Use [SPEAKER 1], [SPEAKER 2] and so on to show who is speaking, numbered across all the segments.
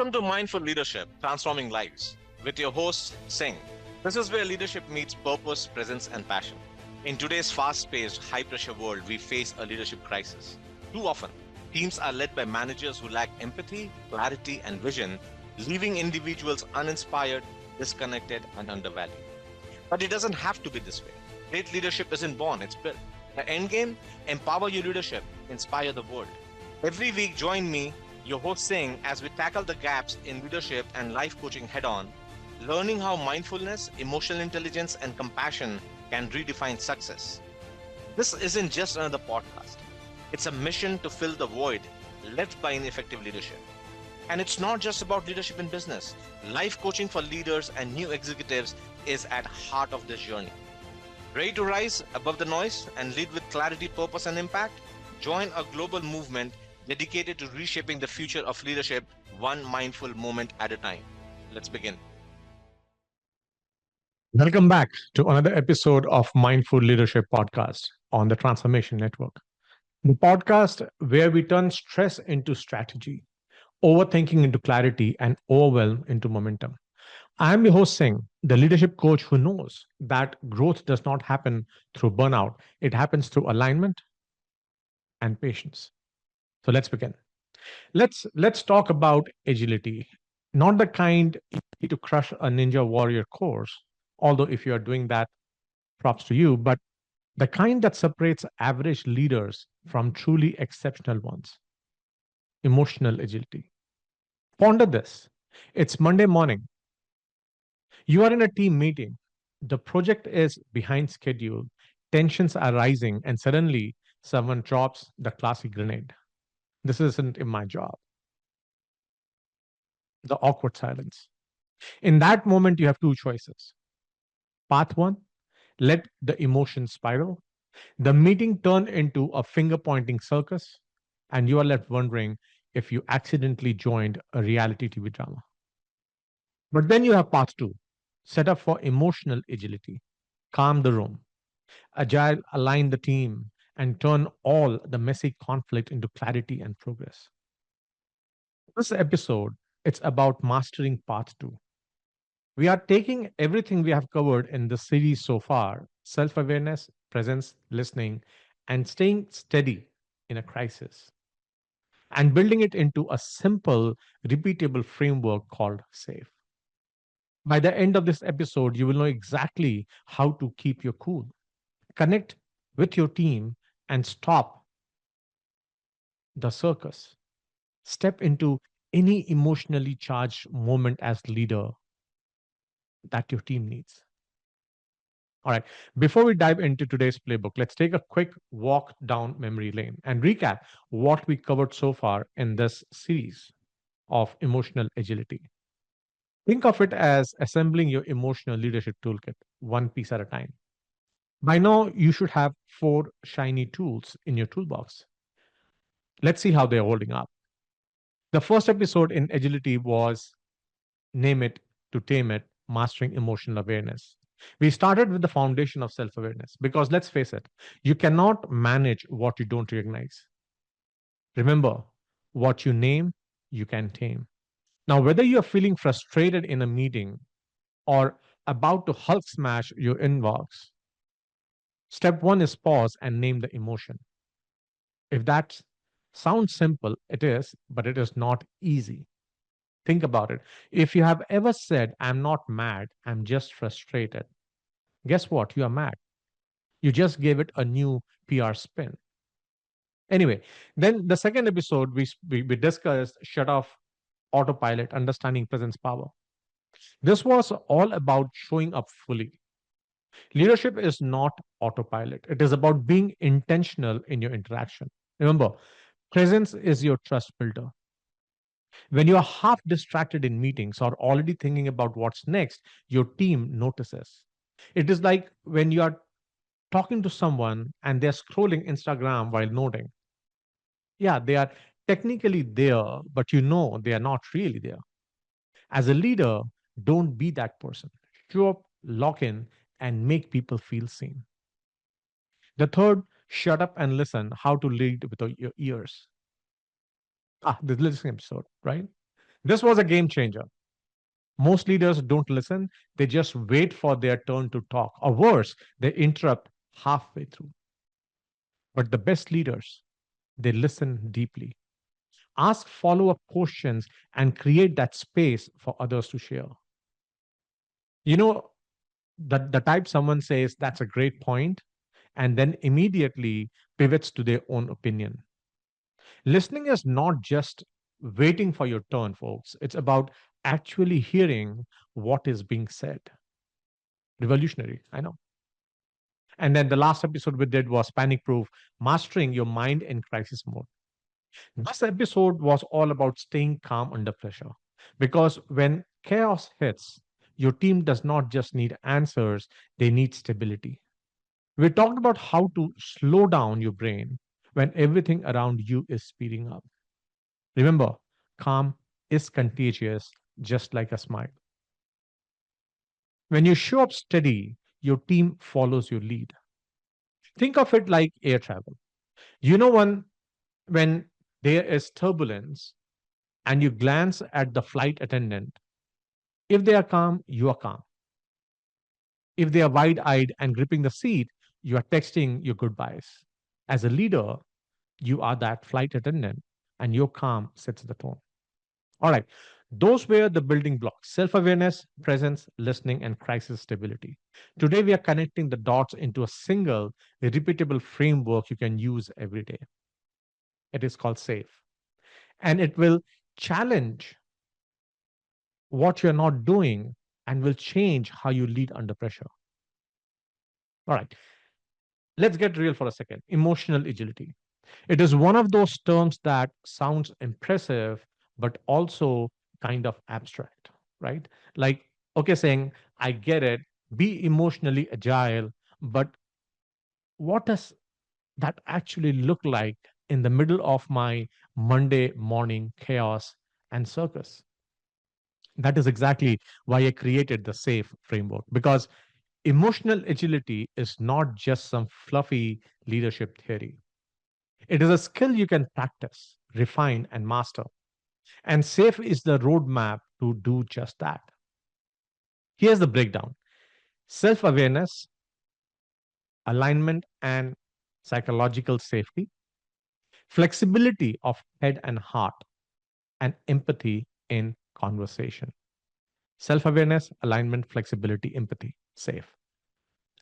[SPEAKER 1] Welcome to Mindful Leadership, Transforming Lives, with your host, Singh. This is where leadership meets purpose, presence, and passion. In today's fast paced, high pressure world, we face a leadership crisis. Too often, teams are led by managers who lack empathy, clarity, and vision, leaving individuals uninspired, disconnected, and undervalued. But it doesn't have to be this way. Great leadership isn't born, it's built. The end game: empower your leadership, inspire the world. Every week, join me, your host Singh, as we tackle the gaps in leadership and life coaching head on, learning how mindfulness, emotional intelligence, and compassion can redefine success. This isn't just another podcast, it's a mission to fill the void left by ineffective leadership. And it's not just about leadership in business. Life coaching for leaders and new executives is at heart of this journey. Ready to rise above the noise and lead with clarity, purpose, and impact? Join a global movement dedicated to reshaping the future of leadership one mindful moment at a time. Let's begin.
[SPEAKER 2] Welcome back to another episode of Mindful Leadership Podcast on the Transformation Network, the podcast where we turn stress into strategy, overthinking into clarity, and overwhelm into momentum. I am your host Singh, the leadership coach who knows that growth does not happen through burnout, it happens through alignment and patience. So let's begin. Let's talk about agility, not the kind you need to crush a ninja warrior course, although if you are doing that, props to you, but the kind that separates average leaders from truly exceptional ones: emotional agility. Ponder this. It's Monday morning. You are in a team meeting. The project is behind schedule. Tensions are rising, and suddenly someone drops the classic grenade. This isn't in my job. The awkward silence. In that moment, you have two choices. Path one: let the emotions spiral. The meeting turned into a finger pointing circus, and you are left wondering if you accidentally joined a reality TV drama. But then you have path two: set up for emotional agility, calm the room, agile, align the team, and turn all the messy conflict into clarity and progress. This episode, it's about mastering path two. We are taking everything we have covered in the series so far: self awareness, presence, listening, and staying steady in a crisis, and building it into a simple, repeatable framework called SAFE. By the end of this episode, you will know exactly how to keep your cool, connect with your team, and stop the circus. Step into any emotionally charged moment as leader that your team needs. All right. Before we dive into today's playbook, let's take a quick walk down memory lane and recap what we covered so far in this series of emotional agility. Think of it as assembling your emotional leadership toolkit, one piece at a time. By now, you should have four shiny tools in your toolbox. Let's see how they're holding up. The first episode in agility was Name It to Tame It, Mastering Emotional Awareness. We started with the foundation of self awareness because let's face it, you cannot manage what you don't recognize. Remember, what you name, you can tame. Now, whether you are feeling frustrated in a meeting or about to Hulk smash your inbox, step one is pause and name the emotion. If that sounds simple, it is, but it is not easy. Think about it. If you have ever said, I'm not mad, I'm just frustrated, guess what? You are mad. You just gave it a new PR spin. Anyway, then the second episode, we discussed shut off autopilot, understanding presence power. This was all about showing up fully. Leadership is not autopilot, it is about being intentional in your interaction. Remember, presence is your trust builder. When you are half distracted in meetings or already thinking about what's next, your team notices. It is like when you are talking to someone and they're scrolling Instagram while nodding. Yeah, they are technically there, but you know they are not really there. As a leader, don't be that person. Show up, lock in, and make people feel seen. The third, shut up and listen, how to lead with your ears. Ah, the listening episode, right? This was a game changer. Most leaders don't listen, they just wait for their turn to talk, or worse, they interrupt halfway through. But the best leaders, they listen deeply, ask follow up questions, and create that space for others to share. You know, the type someone says, that's a great point, and then immediately pivots to their own opinion. Listening is not just waiting for your turn, folks. It's about actually hearing what is being said. Revolutionary, I know. And then the last episode we did was Panic Proof, Mastering Your Mind in Crisis Mode. This episode was all about staying calm under pressure. Because when chaos hits, your team does not just need answers, they need stability. We talked about how to slow down your brain when everything around you is speeding up. Remember, calm is contagious, just like a smile. When you show up steady, your team follows your lead. Think of it like air travel. You know, when there is turbulence and you glance at the flight attendant, if they are calm, you are calm. If they are wide eyed and gripping the seat, you are texting your goodbyes. As a leader, you are that flight attendant, and your calm sets the tone. All right. Those were the building blocks: self awareness, presence, listening, and crisis stability. Today, we are connecting the dots into a single, repeatable framework you can use every day. It is called SAFE. And it will challenge what you're not doing and will change how you lead under pressure. All right. Let's get real for a second. Emotional agility. It is one of those terms that sounds impressive, but also kind of abstract, right? Like, okay, saying, I get it, be emotionally agile, but what does that actually look like in the middle of my Monday morning chaos and circus? That is exactly why I created the SAFE framework, because emotional agility is not just some fluffy leadership theory. It is a skill you can practice, refine, and master. And SAFE is the roadmap to do just that. Here's the breakdown: self awareness, alignment and psychological safety, flexibility of head and heart, and empathy in conversation. Self awareness, alignment, flexibility, empathy, safe.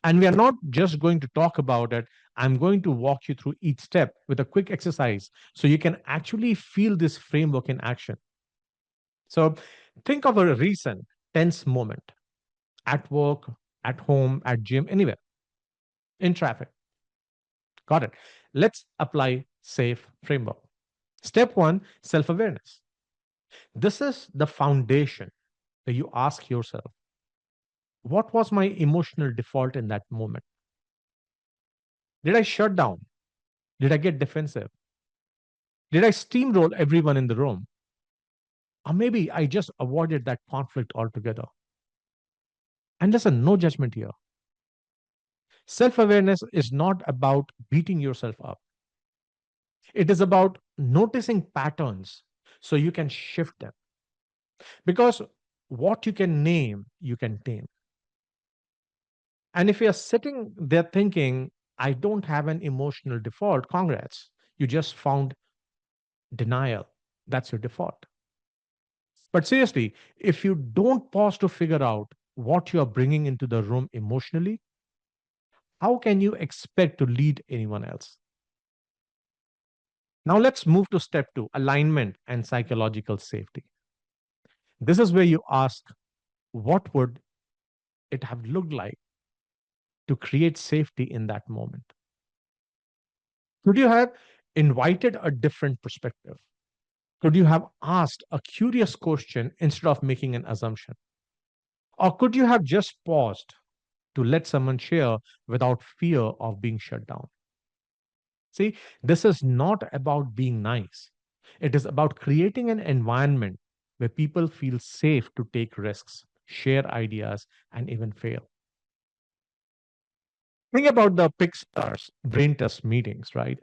[SPEAKER 2] And we are not just going to talk about it. I'm going to walk you through each step with a quick exercise so you can actually feel this framework in action. So think of a recent tense moment at work, at home, at gym, anywhere, in traffic. Got it. Let's apply SAFE framework. Step one, self awareness. This is the foundation where you ask yourself, what was my emotional default in that moment? Did I shut down? Did I get defensive? Did I steamroll everyone in the room? Or maybe I just avoided that conflict altogether. And listen, no judgment here. Self awareness is not about beating yourself up, it is about noticing patterns so you can shift them. Because what you can name, you can tame. And if you're sitting there thinking, I don't have an emotional default, congrats. You just found denial. That's your default. But seriously, if you don't pause to figure out what you are bringing into the room emotionally, how can you expect to lead anyone else? Now let's move to step two, alignment and psychological safety. This is where you ask, what would it have looked like to create safety in that moment? Could you have invited a different perspective? Could you have asked a curious question instead of making an assumption? Or could you have just paused to let someone share without fear of being shut down? See, this is not about being nice. It is about creating an environment where people feel safe to take risks, share ideas, and even fail. Think about the Pixar's brain test meetings, right?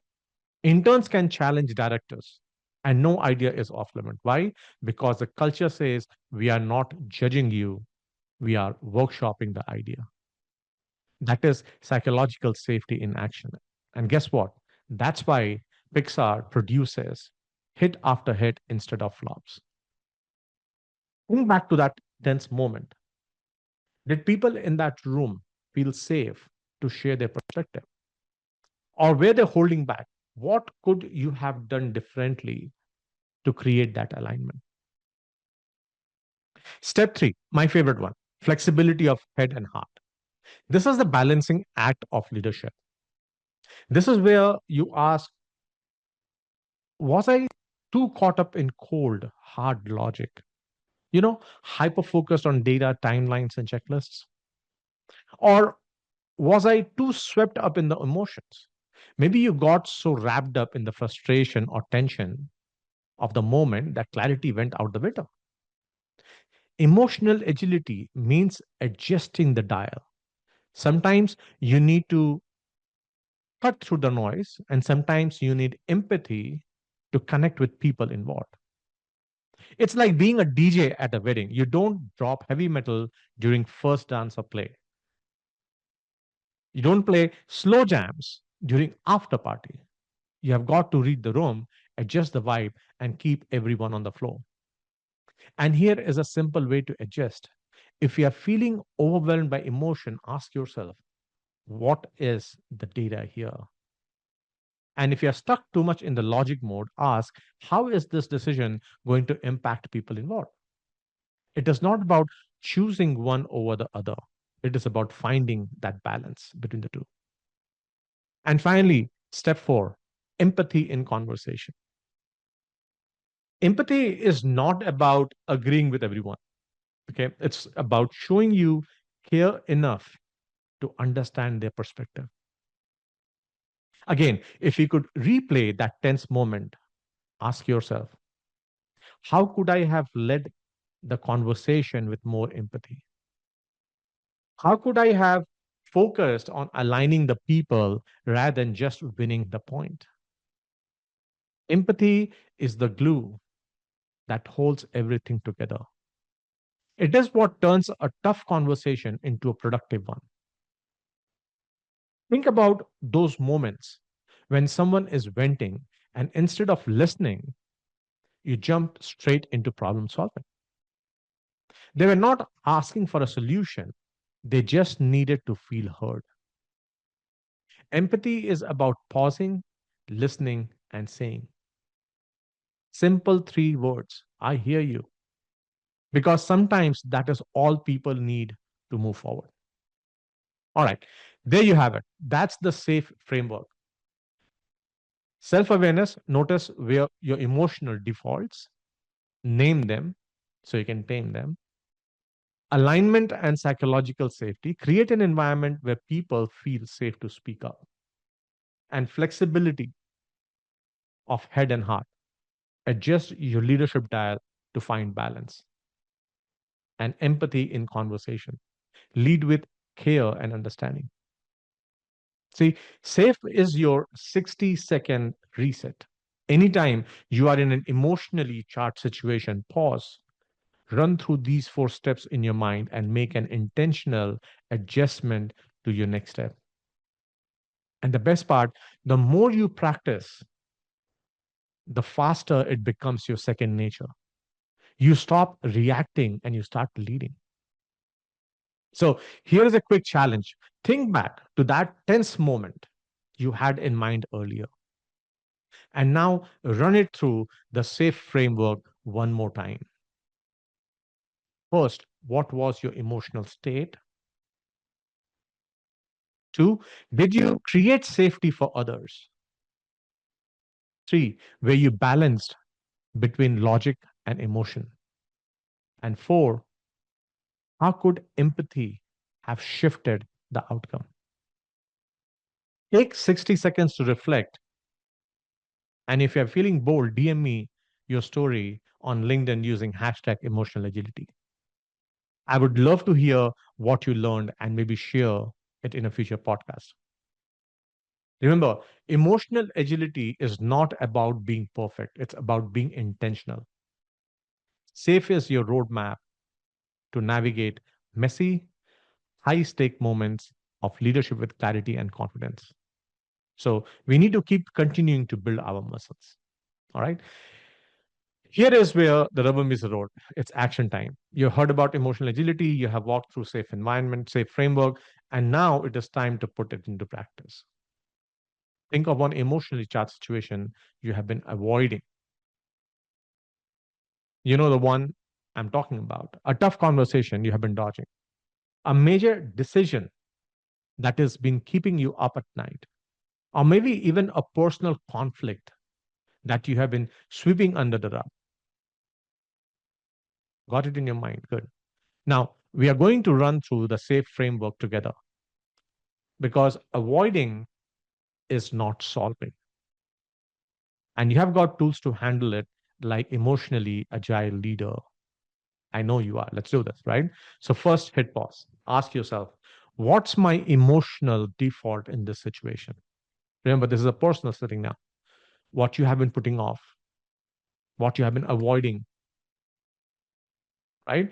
[SPEAKER 2] Interns can challenge directors. And no idea is off limit. Why? Because the culture says we are not judging you, we are workshopping the idea. That is psychological safety in action. And guess what? That's why Pixar produces hit after hit instead of flops. Think back to that tense moment. Did people in that room feel safe to share their perspective? Or were they holding back? What could you have done differently to create that alignment? Step three, my favorite one, flexibility of head and heart. This is the balancing act of leadership. This is where you ask, was I too caught up in cold, hard logic? Hyper focused on data, timelines, and checklists? Or was I too swept up in the emotions? Maybe you got so wrapped up in the frustration or tension of the moment that clarity went out the window. Emotional agility means adjusting the dial. Sometimes you need to cut through the noise, and sometimes you need empathy to connect with people involved. It's like being a DJ at a wedding. You don't drop heavy metal during first dance or play. You don't play slow jams during after party. You have got to read the room, adjust the vibe, and keep everyone on the floor. And here is a simple way to adjust. If you are feeling overwhelmed by emotion, ask yourself, what is the data here? And if you're stuck too much in the logic mode, ask, how is this decision going to impact people involved? It is not about choosing one over the other, it is about finding that balance between the two. And finally, step four, empathy in conversation. Empathy is not about agreeing with everyone. Okay. It's about showing you care enough to understand their perspective. Again, if you could replay that tense moment, ask yourself, how could I have led the conversation with more empathy? How could I have focused on aligning the people rather than just winning the point? Empathy is the glue that holds everything together. It is what turns a tough conversation into a productive one. Think about those moments when someone is venting and instead of listening, you jump straight into problem solving. They were not asking for a solution, they just needed to feel heard. Empathy is about pausing, listening, and saying simple three words, I hear you. Because sometimes that is all people need to move forward. All right, there you have it. That's the safe framework. Self awareness, notice where your emotional defaults, name them so you can tame them. Alignment and psychological safety, create an environment where people feel safe to speak up. And flexibility of head and heart, adjust your leadership dial to find balance. And empathy in conversation, lead with care and understanding. See, safe is your 60-second reset. Anytime you are in an emotionally charged situation, pause, run through these four steps in your mind, and make an intentional adjustment to your next step. And the best part, the more you practice, the faster it becomes your second nature. You stop reacting and you start leading. So here is a quick challenge. Think back to that tense moment you had in mind earlier. And now run it through the SAFE framework one more time. First, what was your emotional state? Two, did you create safety for others? Three, were you balanced between logic and emotion? And four, how could empathy have shifted the outcome? Take 60 seconds to reflect. And if you're feeling bold, DM me your story on LinkedIn using hashtag emotional agility. I would love to hear what you learned and maybe share it in a future podcast. Remember, emotional agility is not about being perfect, it's about being intentional. Safe is your roadmap to navigate messy, high stake moments of leadership with clarity and confidence. So we need to keep continuing to build our muscles. All right. Here is where the rubber meets the road. It's action time. You heard about emotional agility, you have walked through safe environment, safe framework, and now it is time to put it into practice. Think of one emotionally charged situation you have been avoiding. You know the one I'm talking about. A tough conversation you have been dodging. A major decision that has been keeping you up at night. Or maybe even a personal conflict that you have been sweeping under the rug. Got it in your mind? Good. Now, we are going to run through the SAFE framework together because avoiding is not solving. And you have got tools to handle it like emotionally agile leader. I know you are. Let's do this, right? So, first, hit pause. Ask yourself, what's my emotional default in this situation? Remember, this is a personal setting now. What you have been putting off, what you have been avoiding, right?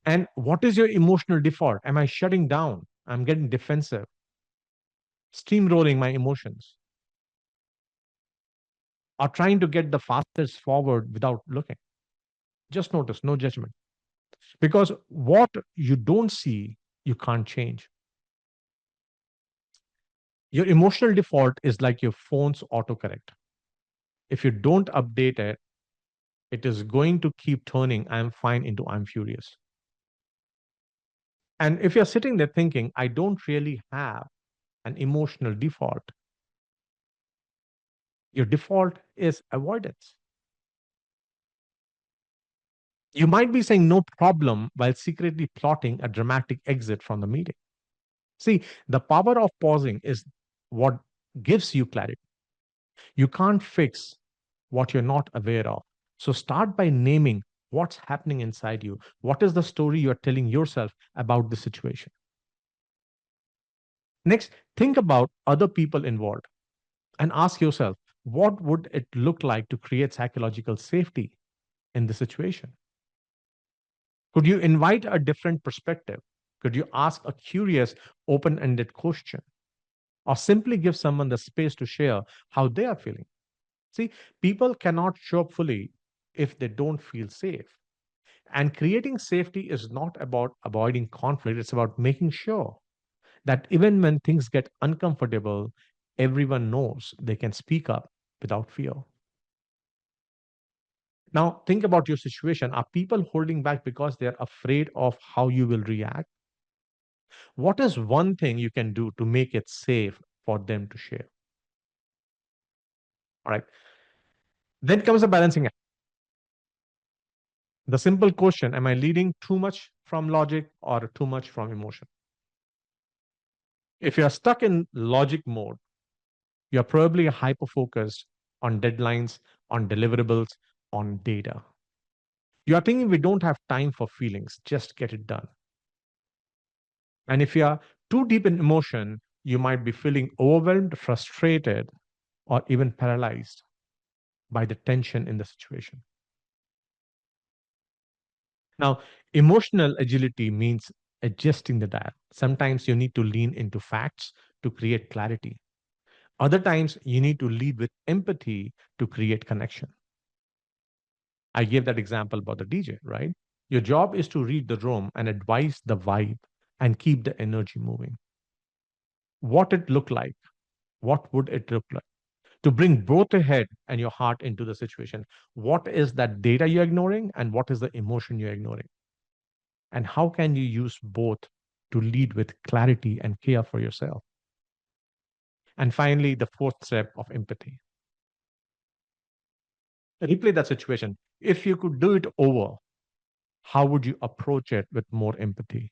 [SPEAKER 2] And what is your emotional default? Am I shutting down? I'm getting defensive, steamrolling my emotions, or trying to get the fastest forward without looking. Just notice, no judgment. Because what you don't see, you can't change. Your emotional default is like your phone's autocorrect. If you don't update it, it is going to keep turning I'm fine into I'm furious. And if you're sitting there thinking, I don't really have an emotional default, your default is avoidance. You might be saying no problem while secretly plotting a dramatic exit from the meeting. See, the power of pausing is what gives you clarity. You can't fix what you're not aware of. So start by naming what's happening inside you. What is the story you're telling yourself about the situation? Next, think about other people involved and ask yourself, what would it look like to create psychological safety in the situation? Could you invite a different perspective? Could you ask a curious, open ended question? Or simply give someone the space to share how they are feeling? See, people cannot show up fully if they don't feel safe. And creating safety is not about avoiding conflict, it's about making sure that even when things get uncomfortable, everyone knows they can speak up without fear. Now, think about your situation. Are people holding back because they're afraid of how you will react? What is one thing you can do to make it safe for them to share? All right. Then comes the balancing act. The simple question: am I leading too much from logic or too much from emotion? If you're stuck in logic mode, you're probably hyper focused on deadlines, on deliverables, on data. You are thinking we don't have time for feelings, just get it done. And if you are too deep in emotion, you might be feeling overwhelmed, frustrated, or even paralyzed by the tension in the situation. Now, emotional agility means adjusting the dial. Sometimes you need to lean into facts to create clarity. Other times you need to lead with empathy to create connection. I gave that example about the DJ, right? Your job is to read the room and advise the vibe and keep the energy moving. What it look like? What would it look like? To bring both the head and your heart into the situation. What is that data you're ignoring and what is the emotion you're ignoring? And how can you use both to lead with clarity and care for yourself? And finally, the fourth step of empathy. Replay that situation. If you could do it over, how would you approach it with more empathy?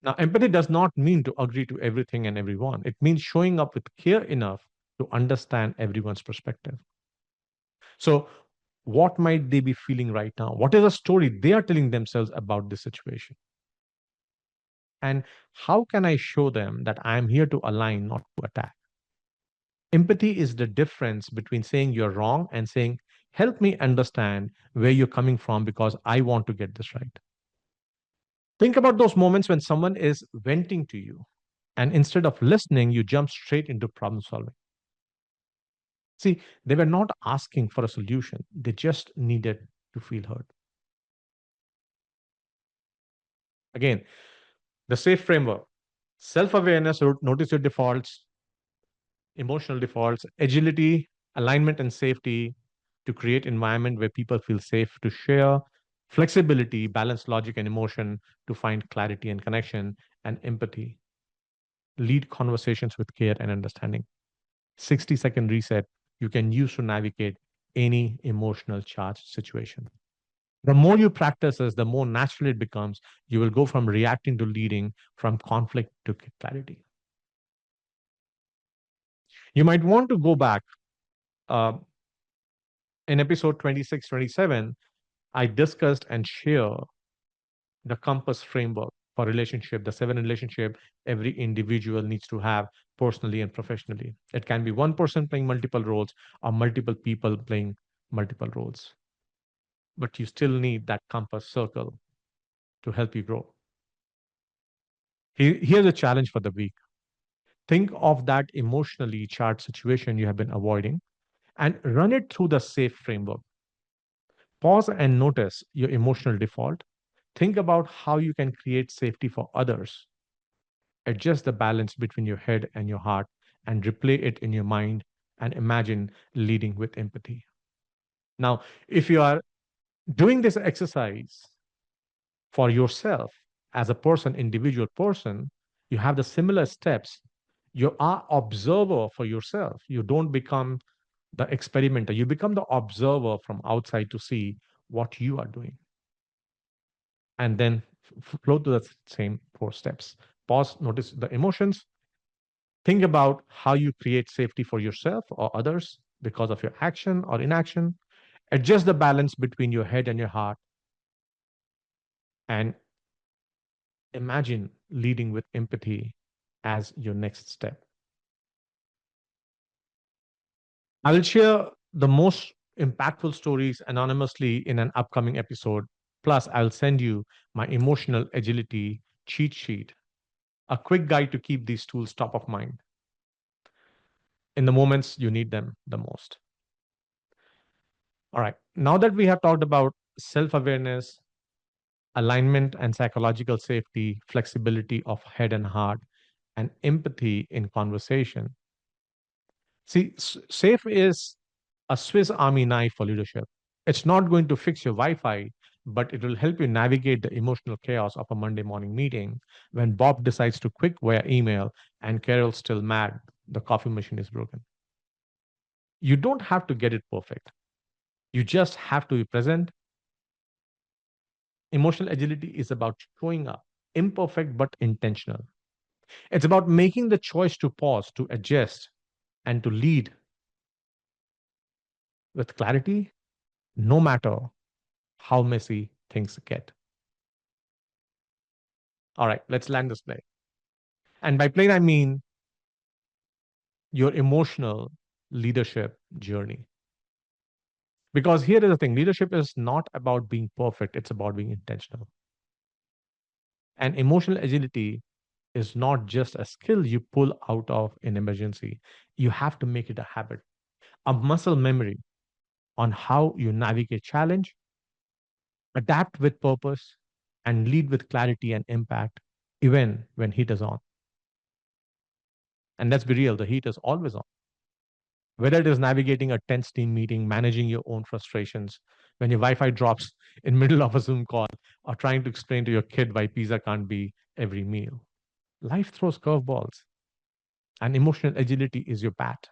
[SPEAKER 2] Now, empathy does not mean to agree to everything and everyone. It means showing up with care enough to understand everyone's perspective. So, what might they be feeling right now? What is the story they are telling themselves about this situation? And how can I show them that I'm here to align, not to attack? Empathy is the difference between saying you're wrong and saying, help me understand where you're coming from because I want to get this right. Think about those moments when someone is venting to you, and instead of listening, you jump straight into problem solving. See, they were not asking for a solution, they just needed to feel heard. Again, the safe framework: self awareness, notice your defaults, emotional defaults, agility, alignment, and safety to create environment where people feel safe to share, flexibility, balance logic and emotion to find clarity and connection, and empathy. Lead conversations with care and understanding. 60-second reset you can use to navigate any emotional charged situation. The more you practice this, the more natural it becomes. You will go from reacting to leading, from conflict to clarity. You might want to go back. Uh, in episode 26, 27, I discussed and share the compass framework for relationship, the seven relationship every individual needs to have personally and professionally. It can be one person playing multiple roles or multiple people playing multiple roles, but you still need that compass circle to help you grow. Here's a challenge for the week. Think of that emotionally charged situation you have been avoiding and run it through the safe framework. Pause and notice your emotional default. Think about how you can create safety for others. Adjust the balance between your head and your heart and replay it in your mind and imagine leading with empathy. Now, if you are doing this exercise for yourself as a person, individual person, you have the similar steps. You are observer for yourself. You don't become the experimenter. You become the observer from outside to see what you are doing. And then flow to the same four steps. Pause, notice the emotions. Think about how you create safety for yourself or others because of your action or inaction. Adjust the balance between your head and your heart and imagine leading with empathy as your next step. I will share the most impactful stories anonymously in an upcoming episode. Plus, I'll send you my emotional agility cheat sheet, a quick guide to keep these tools top of mind in the moments you need them the most. All right. Now that we have talked about self awareness, alignment and psychological safety, flexibility of head and heart, and empathy in conversation. See, SAFE is a Swiss Army knife for leadership. It's not going to fix your Wi Fi, but it will help you navigate the emotional chaos of a Monday morning meeting when Bob decides to quit via email and Carol's still mad the coffee machine is broken. You don't have to get it perfect. You just have to be present. Emotional agility is about showing up, imperfect but intentional. It's about making the choice to pause, to adjust, and to lead with clarity, no matter how messy things get. All right, let's land this plane. And by plane, I mean your emotional leadership journey. Because here is the thing: leadership is not about being perfect, it's about being intentional. And emotional agility is not just a skill you pull out of an emergency, you have to make it a habit, a muscle memory on how you navigate challenge, adapt with purpose, and lead with clarity and impact, even when heat is on. And let's be real, the heat is always on. Whether it is navigating a tense team meeting, managing your own frustrations, when your Wi-Fi drops in middle of a Zoom call, or trying to explain to your kid why pizza can't be every meal. Life throws curveballs, and emotional agility is your bat.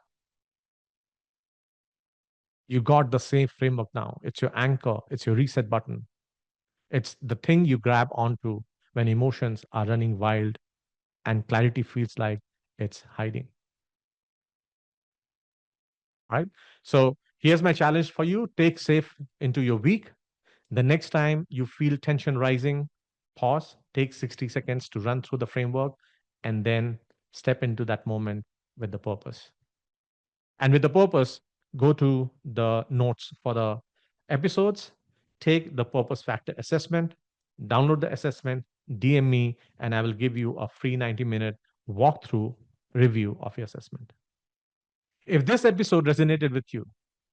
[SPEAKER 2] You got the same framework now. It's your anchor, it's your reset button. It's the thing you grab onto when emotions are running wild and clarity feels like it's hiding. Right? So here's my challenge for you: take safe into your week. The next time you feel tension rising, pause, Take 60 seconds to run through the framework and then step into that moment with the purpose. And with the purpose, go to the notes for the episodes, take the purpose factor assessment, download the assessment, DM me, and I will give you a free 90-minute walkthrough review of your assessment. If this episode resonated with you,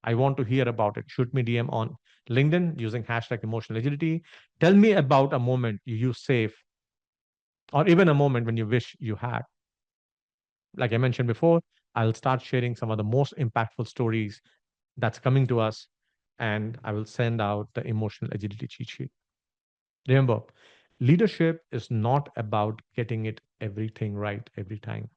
[SPEAKER 2] I want to hear about it. Shoot me DM on LinkedIn using hashtag emotional agility. Tell me about a moment you use safe or even a moment when you wish you had. Like I mentioned before, I'll start sharing some of the most impactful stories that's coming to us, and I will send out the emotional agility cheat sheet. Remember, leadership is not about getting it everything right every time.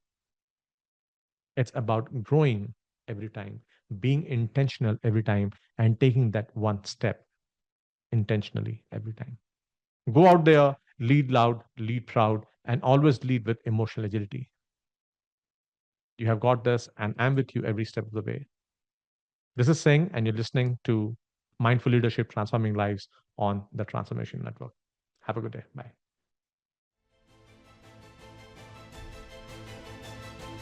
[SPEAKER 2] It's about growing every time, being intentional every time, and taking that one step intentionally every time. Go out there, lead loud, lead proud, and always lead with emotional agility. You have got this, and I'm with you every step of the way. This is Singh, and you're listening to Mindful Leadership Transforming Lives on the Transformation Network. Have a good day. Bye.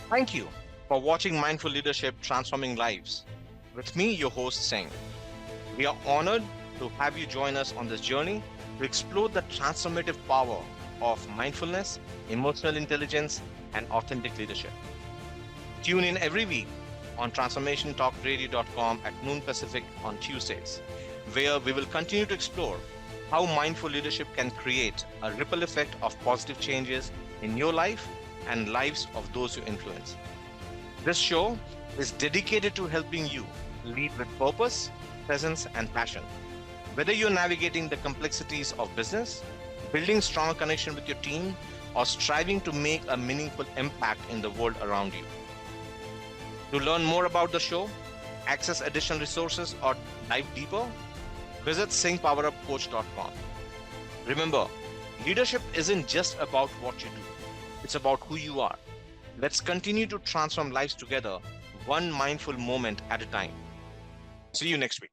[SPEAKER 1] Thank you for watching Mindful Leadership Transforming Lives. With me, your host, Singh. We are honored to have you join us on this journey to explore the transformative power of mindfulness, emotional intelligence, and authentic leadership. Tune in every week on transformationtalkradio.com at noon Pacific on Tuesdays, where we will continue to explore how mindful leadership can create a ripple effect of positive changes in your life and lives of those you influence. This show is dedicated to helping you lead with purpose, presence, and passion. Whether you're navigating the complexities of business, building strong connection with your team, or striving to make a meaningful impact in the world around you. To learn more about the show, access additional resources, or dive deeper, visit singpowerupcoach.com. Remember, leadership isn't just about what you do, it's about who you are. Let's continue to transform lives together, one mindful moment at a time. See you next week.